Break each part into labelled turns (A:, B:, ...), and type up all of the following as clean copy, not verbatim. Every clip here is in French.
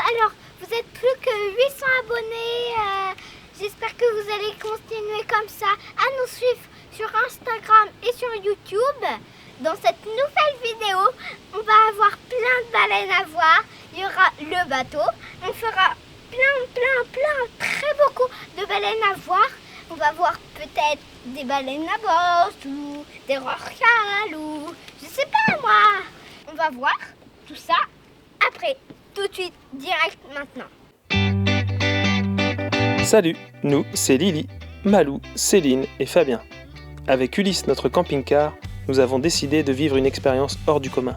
A: Alors, vous êtes plus que 800 abonnés. J'espère que vous allez continuer comme ça à nous suivre sur Instagram et sur YouTube. Dans cette nouvelle vidéo, on va avoir plein de baleines à voir. Il y aura le bateau. On fera très beaucoup de baleines à voir. On va voir peut-être des baleines à bosse ou des rorquals ou je sais pas moi. On va voir tout ça après, tout de suite, direct maintenant.
B: Salut, nous c'est Lily, Malou, Céline et Fabien. Avec Ulysse, notre camping-car, nous avons décidé de vivre une expérience hors du commun.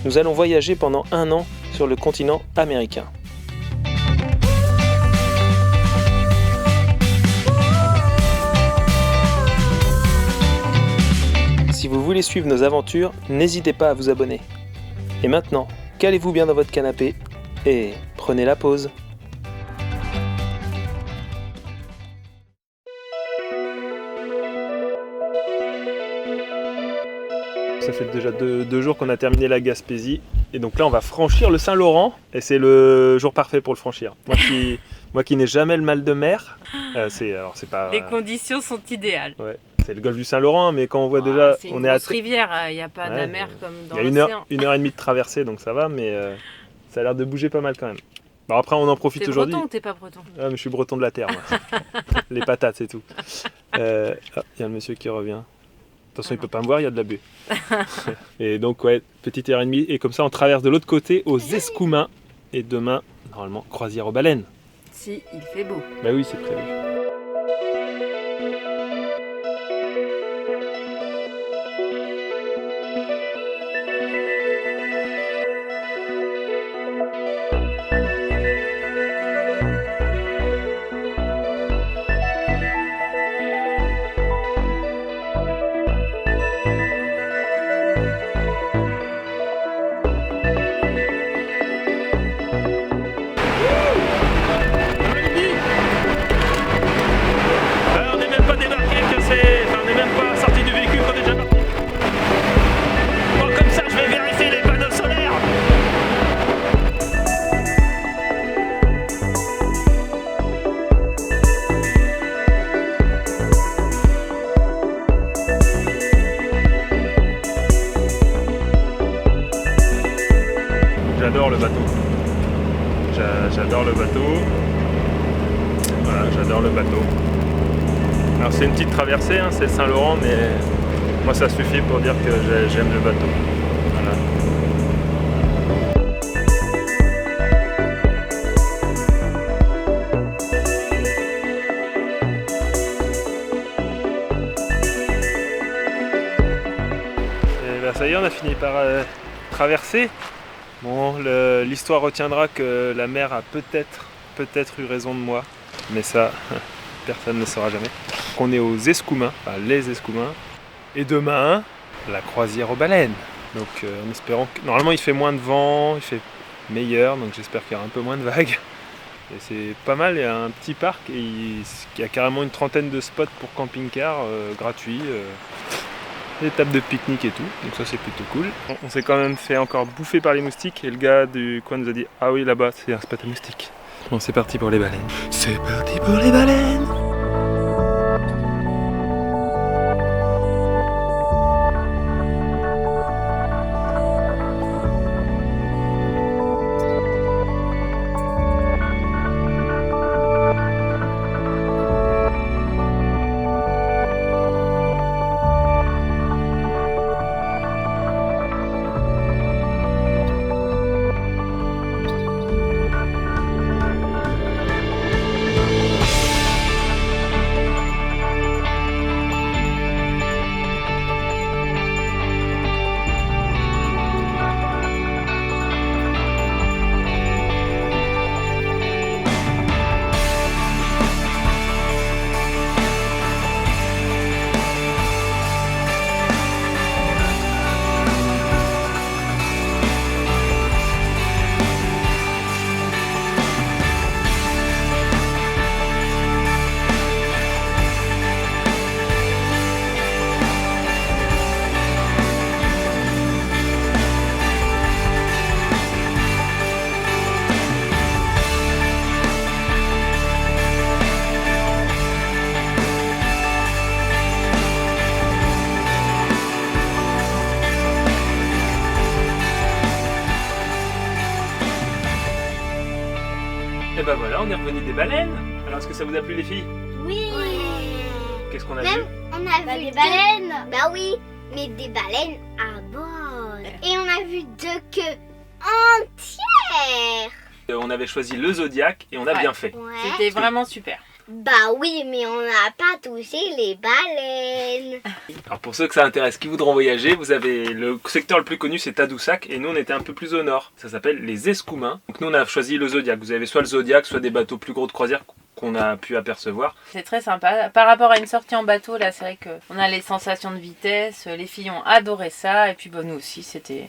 B: Nous allons voyager pendant 1 an sur le continent américain. Si vous voulez suivre nos aventures, n'hésitez pas à vous abonner. Et maintenant, calez-vous bien dans votre canapé et prenez la pause. Ça fait déjà deux jours qu'on a terminé la Gaspésie et donc là on va franchir le Saint-Laurent et c'est le jour parfait pour le franchir. Moi qui n'ai jamais le mal de mer, c'est pas.
C: Les conditions sont idéales.
B: Ouais, c'est le golfe du Saint-Laurent, mais quand on voit déjà,
C: c'est
B: on
C: une
B: est à
C: grosse rivière, il n'y a pas de la mer comme dans
B: l'océan. Il y a 1h30 de traversée donc ça va, mais ça a l'air de bouger pas mal quand même. Bon, après on en profite aujourd'hui.
C: T'es breton ou t'es pas breton?
B: Ah, mais je suis breton de la terre moi. Les patates c'est tout. Il y a le monsieur qui revient. Attention, il peut pas me voir, il y a de la buée. Et donc, ouais, petite heure et demie. Et comme ça, on traverse de l'autre côté aux Escoumins. Et demain, normalement, croisière aux baleines.
C: Si, il fait beau.
B: Bah oui, c'est prévu. J'adore le bateau. J'adore le bateau. Voilà, j'adore le bateau. Alors c'est une petite traversée, hein, c'est le Saint-Laurent, mais moi ça suffit pour dire que j'aime le bateau. Voilà. Et ben, ça y est, on a fini par traverser. Bon, l'histoire retiendra que la mer a peut-être eu raison de moi, mais ça, personne ne le saura jamais. On est aux Escoumins, enfin les Escoumins, et demain, la croisière aux baleines. Donc en espérant que... Normalement il fait moins de vent, il fait meilleur, donc j'espère qu'il y aura un peu moins de vagues. Et c'est pas mal, il y a un petit parc, et il y a carrément une trentaine de spots pour camping-car gratuits. Des tables de pique-nique et tout, donc ça c'est plutôt cool. On s'est quand même fait encore bouffer par les moustiques et le gars du coin nous a dit « Ah oui, là-bas, c'est un spot à moustiques ». Bon, c'est parti pour les baleines. C'est parti pour les baleines. Et ben voilà, on est revenu des baleines. Alors est-ce que ça vous a plu les filles?
A: Oui.
B: Qu'est-ce qu'on a
A: Même,
B: vu?
A: on a vu
D: des
A: deux-
D: baleines.
A: Bah oui, mais des baleines à bord. Et on a vu 2 queues entières.
B: On avait choisi le Zodiac et on a
C: Ouais.
B: bien fait.
A: Ouais.
C: C'était vraiment super.
A: Bah oui, mais on n'a pas touché les baleines.
B: Alors pour ceux que ça intéresse, qui voudront voyager, vous avez le secteur le plus connu, c'est Tadoussac, et nous on était un peu plus au nord. Ça s'appelle les Escoumins. Donc nous on a choisi le Zodiac. Vous avez soit le Zodiac, soit des bateaux plus gros de croisière qu'on a pu apercevoir.
C: C'est très sympa. Par rapport à une sortie en bateau, là, c'est vrai qu'on a les sensations de vitesse. Les filles ont adoré ça. Et puis, nous aussi, c'était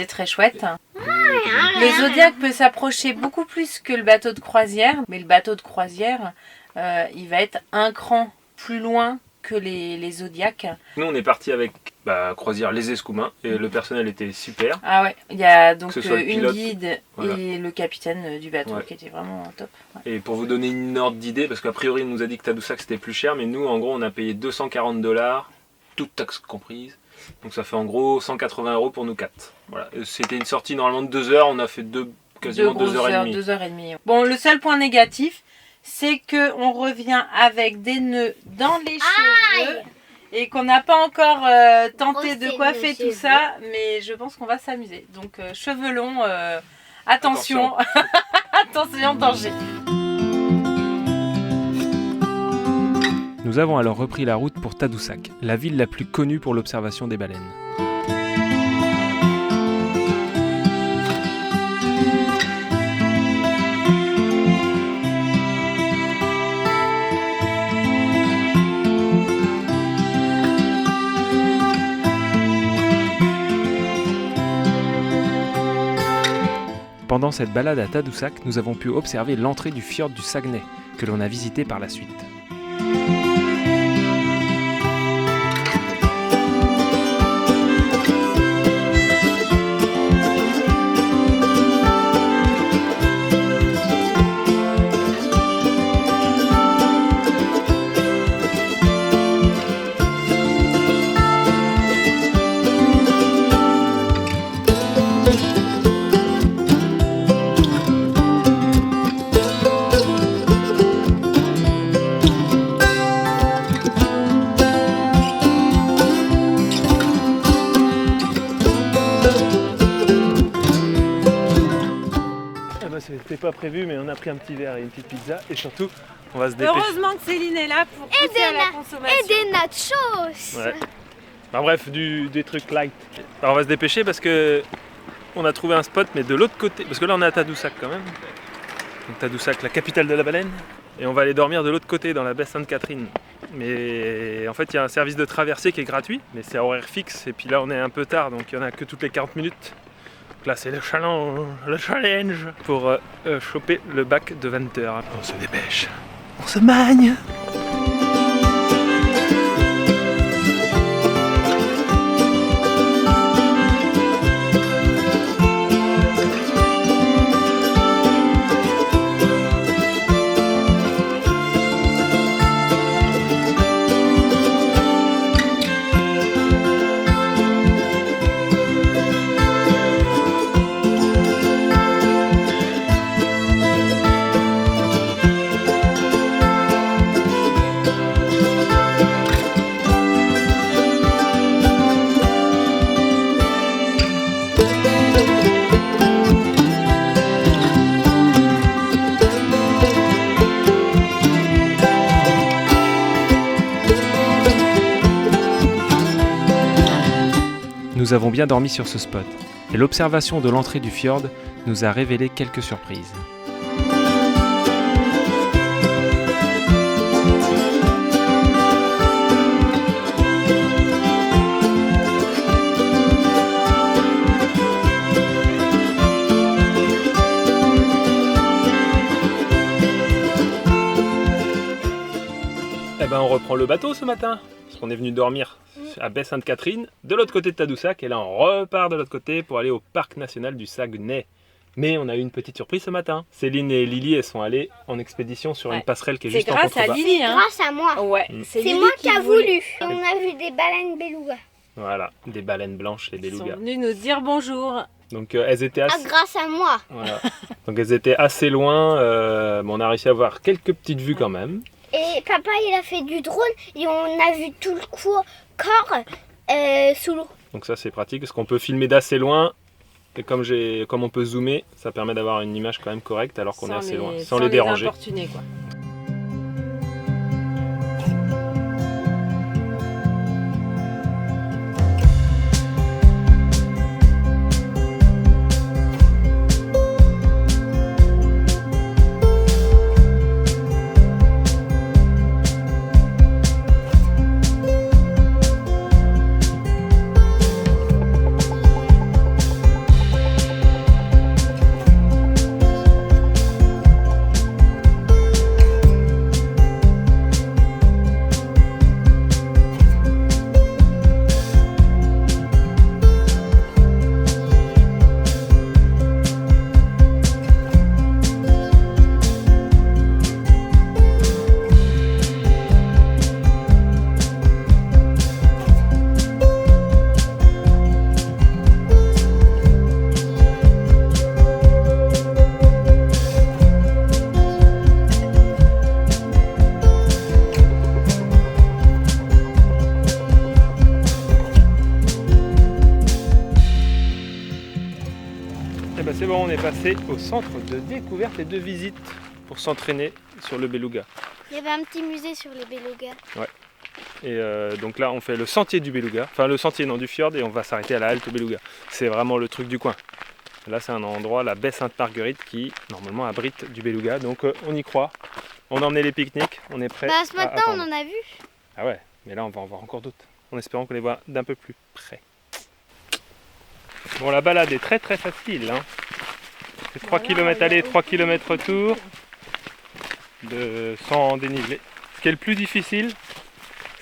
C: très chouette. Le Zodiac peut s'approcher beaucoup plus que le bateau de croisière. Mais le bateau de croisière, il va être un cran plus loin que les Zodiacs.
B: Nous on est parti avec croisière les Escoumins et le personnel était super.
C: Ah ouais, il y a donc
B: Que ce soit le
C: une
B: pilote,
C: guide
B: voilà.
C: et le capitaine du bateau
B: Ouais.
C: qui était vraiment top. Ouais.
B: Et pour vous donner une ordre d'idée, parce qu'a priori il nous a dit que Tadoussac c'était plus cher, mais nous en gros on a payé 240$, toutes taxes comprises. Donc ça fait en gros 180 € pour nous 4. Voilà. C'était une sortie normalement de 2 heures, on a fait quasiment 2 heures et demie.
C: 2h30. Bon, le seul point négatif, c'est que on revient avec des nœuds dans les cheveux et qu'on n'a pas encore tenté de
A: Brosser
C: coiffer
A: nos
C: tout
A: cheveux.
C: ça, mais je pense qu'on va s'amuser. Donc cheveux longs, attention, attention danger.
B: Nous avons alors repris la route pour Tadoussac, la ville la plus connue pour l'observation des baleines. Pendant cette balade à Tadoussac, nous avons pu observer l'entrée du fjord du Saguenay, que l'on a visité par la suite. C'était pas prévu, mais on a pris un petit verre et une petite pizza, et surtout, on va se dépêcher.
C: Heureusement que Céline est là pour pousser à la consommation.
A: Et des nachos.
B: Ouais. Enfin, bref, des trucs light. Alors on va se dépêcher parce que on a trouvé un spot, mais de l'autre côté, parce que là on est à Tadoussac quand même. Donc Tadoussac, la capitale de la baleine, et on va aller dormir de l'autre côté, dans la baie Sainte-Catherine. Mais en fait, il y a un service de traversée qui est gratuit, mais c'est à horaire fixe, et puis là on est un peu tard, donc il n'y en a que toutes les 40 minutes. Donc là c'est le challenge pour choper le bac de 20h. On se dépêche, on se magne. Nous avons bien dormi sur ce spot, et l'observation de l'entrée du fjord nous a révélé quelques surprises. Eh ben on reprend le bateau ce matin, parce qu'on est venu dormir à baie Sainte-Catherine, de l'autre côté de Tadoussac, et là on repart de l'autre côté pour aller au parc national du Saguenay. Mais on a eu une petite surprise ce matin. Céline et Lily, elles sont allées en expédition sur une passerelle qui est juste en
C: grâce à
B: contrebas.
C: Lily, hein.
A: Grâce à moi.
C: Ouais,
A: C'est
C: Lily
A: moi qui a voulu.
C: voulait.
A: On a vu des baleines belugas.
B: Voilà, des baleines blanches et des
C: Ils sont
B: belugas.
C: venus nous dire bonjour.
B: Donc elles étaient
A: Ah,
B: assises.
A: grâce à moi.
B: Voilà. Donc elles étaient assez loin, on a réussi à voir quelques petites vues quand même.
A: Et papa, il a fait du drone et on a vu tout le corps sous l'eau.
B: Donc ça c'est pratique parce qu'on peut filmer d'assez loin. Et comme on peut zoomer, ça permet d'avoir une image quand même correcte alors qu'on est assez loin, sans les déranger.
C: Importuner, quoi.
B: Et ben c'est bon, on est passé au centre de découverte et de visite pour s'entraîner sur le beluga.
A: Il y avait un petit musée sur les belugas.
B: Ouais. Et donc là on fait le sentier du beluga, enfin le sentier non du fjord, et on va s'arrêter à la halte beluga. C'est vraiment le truc du coin. Là c'est un endroit, la baie Sainte-Marguerite, qui normalement abrite du beluga, donc on y croit. On a emmené les pique-niques, on est prêt.
A: Ce matin on en a vu.
B: Ah ouais, mais là on va en voir encore d'autres, en espérant qu'on les voit d'un peu plus près. Bon, la balade est très très facile, hein. C'est 3 km aller, 3 km retour, sans dénivelé. Ce qui est le plus difficile,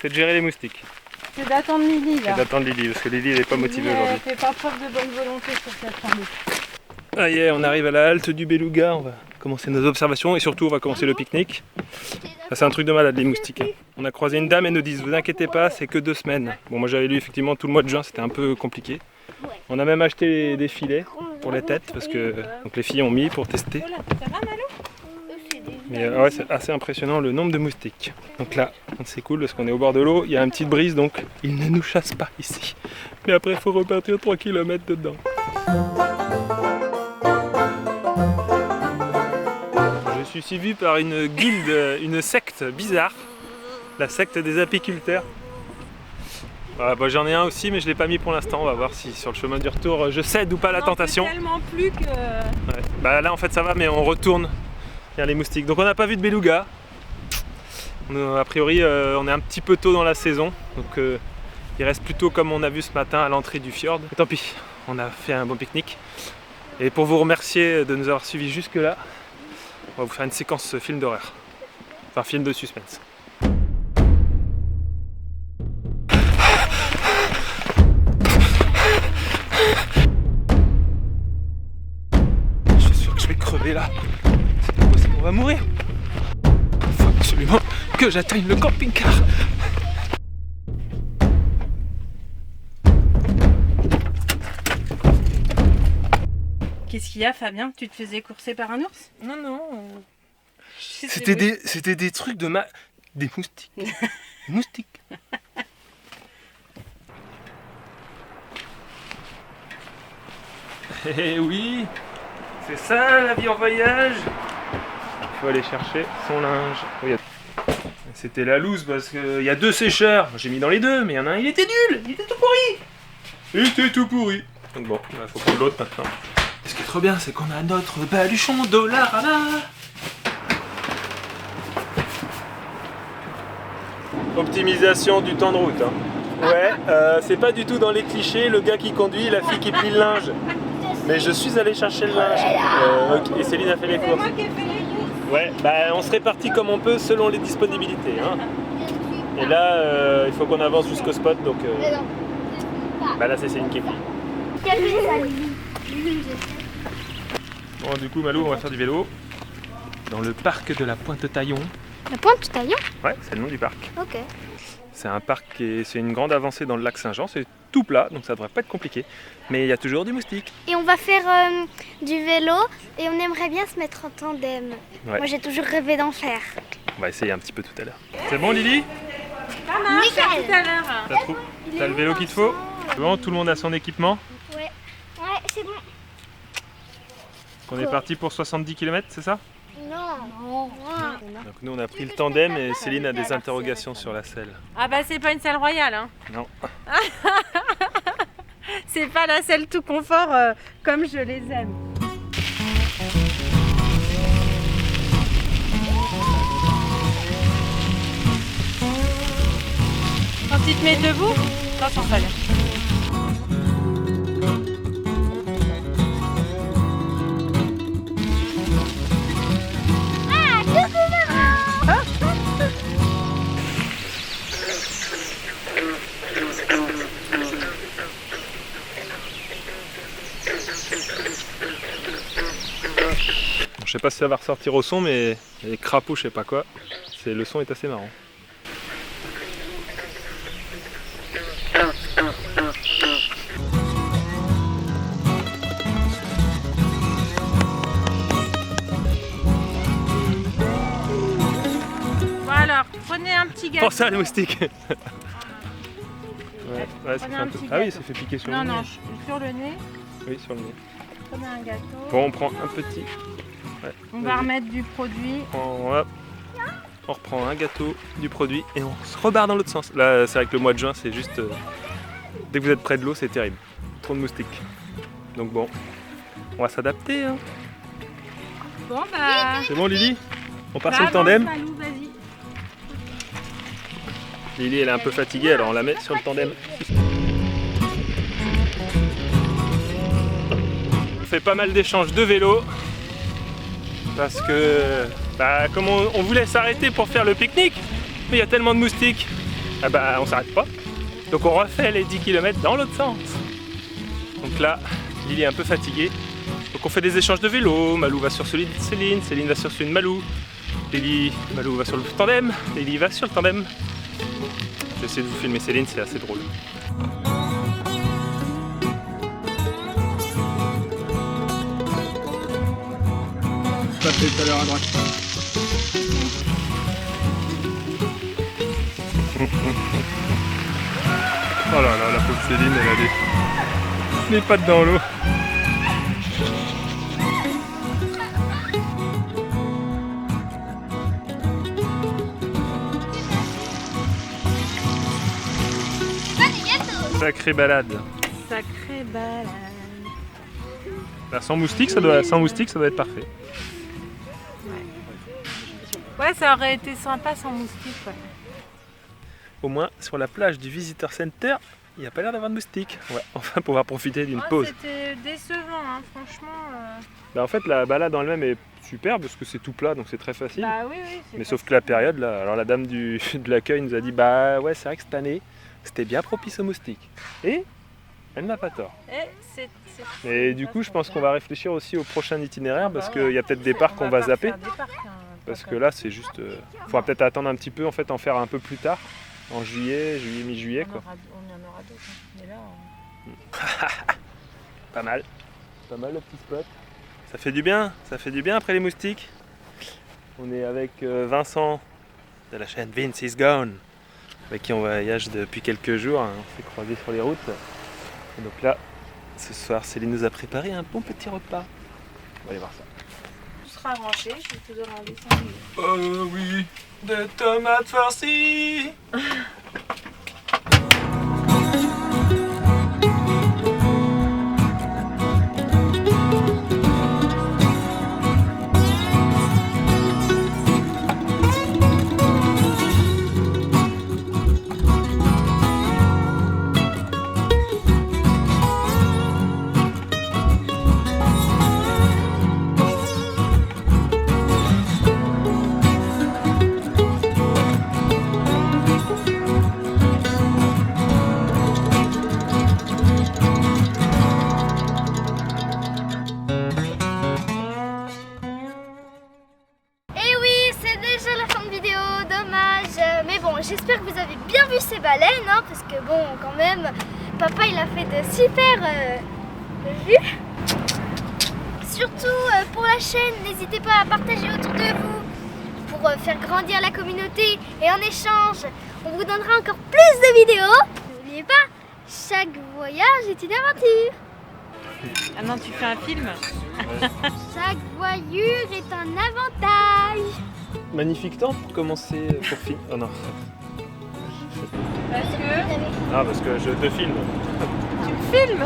B: c'est de gérer les moustiques.
C: C'est d'attendre Lily là.
B: C'est d'attendre Lily, parce que Lily n'est pas motivée aujourd'hui.
C: Elle fait pas preuve de bonne volonté sur cette randonnée.
B: Ah yeah, on arrive à la halte du beluga, on va commencer nos observations et surtout on va commencer le pique-nique. Ça, c'est un truc de malade les moustiques. Hein. On a croisé une dame et nous disent vous inquiétez pas, c'est que 2 semaines. Bon, moi j'avais lu effectivement tout le mois de juin, c'était un peu compliqué. On a même acheté des filets pour les têtes parce que donc les filles ont mis pour tester. Mais ouais, c'est assez impressionnant le nombre de moustiques. Donc là, c'est cool parce qu'on est au bord de l'eau, il y a une petite brise donc ils ne nous chassent pas ici. Mais après il faut repartir 3 km dedans. Je suis suivi par une guilde, une secte bizarre, la secte des apiculteurs. Bah, j'en ai un aussi mais je ne l'ai pas mis pour l'instant, on va voir si sur le chemin du retour je cède ou pas à la tentation.
C: Tellement plus que...
B: Ouais. Bah là en fait ça va mais on retourne vers les moustiques. Donc on n'a pas vu de beluga. A priori on est un petit peu tôt dans la saison, donc il reste plutôt comme on a vu ce matin à l'entrée du fjord. Mais tant pis, on a fait un bon pique-nique. Et pour vous remercier de nous avoir suivis jusque là, on va vous faire une séquence film d'horreur. Enfin film de suspense. Je suis sûr que je vais crever là. C'est pas possible, on va mourir. Il faut absolument que j'atteigne le camping-car.
C: Qu'est-ce qu'il y a, Fabien? Tu te faisais courser par un ours?
B: Non, non. C'était des trucs de des moustiques. Des moustiques. Eh oui, c'est ça la vie en voyage. Il faut aller chercher son linge. Oui, c'était la loose parce qu'il y a 2 sécheurs. J'ai mis dans les 2, mais il y en a un, il était nul. Il était tout pourri. Il était tout pourri. Donc bon, il faut prendre l'autre maintenant. Ce qui est trop bien, c'est qu'on a notre baluchon Dollarama. Optimisation du temps de route. Hein. Ouais, c'est pas du tout dans les clichés, le gars qui conduit, la fille qui plie le linge. Mais je suis allé chercher le linge. Et Céline a fait les courses.
C: C'est moi qui ai fait les courses.
B: Ouais, bah on se répartit comme on peut selon les disponibilités. Hein. Et là, il faut qu'on avance jusqu'au spot, donc... Bah là, c'est Céline qui plie. Bon, du coup, Malou, on va faire du vélo dans le parc de la Pointe-Taillon.
A: La Pointe-Taillon?
B: Ouais, c'est le nom du parc.
A: Ok.
B: C'est un parc c'est une grande avancée dans le lac Saint-Jean, c'est tout plat, donc ça devrait pas être compliqué. Mais il y a toujours du moustique.
A: Et on va faire du vélo et on aimerait bien se mettre en tandem.
B: Ouais.
A: Moi j'ai toujours rêvé d'en faire.
B: On va essayer un petit peu tout à l'heure. C'est bon Lily?
C: Ça marche,
A: Nickel.
C: à tout à l'heure.
B: T'as le vélo qu'il te faut? C'est bon, tout le monde a son équipement?
A: Ouais, c'est bon.
B: On est parti pour 70 km, c'est ça?
A: Non.
B: Donc nous on a pris le tandem et Céline a des interrogations sur la selle.
C: Ah bah c'est pas une selle royale, hein.
B: Non.
C: C'est pas la selle tout confort comme je les aime. Quand tu te mets debout, attention Fred.
A: Ah, coucou maman.
B: Bon, je sais pas si ça va ressortir au son, mais les crapauds, je sais pas quoi. Le son est assez marrant.
C: Bon alors, prenez un petit gâteau.
B: Pour ça, les moustiques. Ouais, ça
C: Prenez
B: fait
C: un
B: un peu...
C: petit
B: Ah oui,
C: gâteau.
B: ça fait piquer sur
C: Non,
B: le nez.
C: non, sur le nez.
B: Oui, sur le nez.
C: Prenez un gâteau.
B: Bon, on prend un petit. Ouais,
C: On va remettre du produit.
B: On reprend un gâteau, du produit et on se rebarre dans l'autre sens. Là, c'est vrai que le mois de juin, c'est juste... dès que vous êtes près de l'eau, c'est terrible. Trop de moustiques. Donc bon, on va s'adapter. Hein.
C: Bon bah...
B: C'est bon Lily? On part
C: Bah,
B: sur le tandem?
C: avance, Malou, vas-y.
B: Lily, elle est un peu fatiguée, alors on la met sur le tandem. On fait pas mal d'échanges de vélos. Parce que, comme on voulait s'arrêter pour faire le pique-nique, mais il y a tellement de moustiques, on s'arrête pas. Donc on refait les 10 km dans l'autre sens. Donc là, Lily est un peu fatiguée. Donc on fait des échanges de vélos. Malou va sur celui de Céline, Céline va sur celui de Malou. Malou va sur le tandem, Lily va sur le tandem. Je vais essayer de vous filmer Céline, c'est assez drôle.
D: Passez tout à l'heure à droite.
B: Oh là là, la pauvre Céline, elle a les pattes dans l'eau. Sacrée balade.
C: Sacrée balade.
B: Là, sans moustique, ça doit être parfait.
C: Ouais, ça aurait été sympa sans moustique. Ouais.
B: Au moins, sur la plage du Visitor Center, il n'y a pas l'air d'avoir de moustiques. On va enfin pouvoir profiter d'une pause.
C: C'était décevant, hein, franchement.
B: En fait, la balade en elle-même est super parce que c'est tout plat, donc c'est très facile.
C: Bah oui,
B: Mais sauf que la période, là, alors la dame de l'accueil nous a dit bah ouais, c'est vrai que cette année, c'était bien propice aux moustiques. Et elle n'a pas tort. Et du coup, je pense qu'on va réfléchir aussi au prochain itinéraire parce qu'il y a peut-être des parcs qu'on va zapper. Parce que là, c'est juste. Il faudra peut-être attendre un petit peu, en fait, en faire un peu plus tard, en juillet, mi-juillet, quoi.
C: On en aura d'autres. Mais là,
B: Pas mal. Pas mal le petit spot. Ça fait du bien après les moustiques. On est avec Vincent de la chaîne Vince is Gone, avec qui on voyage depuis quelques jours. Hein. On s'est croisés sur les routes. Et donc là, ce soir, Céline nous a préparé un bon petit repas. On va aller voir ça.
C: tout sera rangé. Je vais te demander 5 minutes.
B: Oh oui, des tomates farcies.
A: j'espère que vous avez bien vu ces baleines, hein, parce que bon, quand même, papa il a fait de super vues. Surtout pour la chaîne, n'hésitez pas à partager autour de vous pour faire grandir la communauté. Et en échange, on vous donnera encore plus de vidéos. N'oubliez pas, chaque voyage est une aventure.
C: Ah non, tu fais un film.
A: Chaque voyure est un avantage.
B: Magnifique temps pour commencer, pour finir. Oh non.
C: Parce que
B: Ah, parce que je te filme.
C: tu me filmes.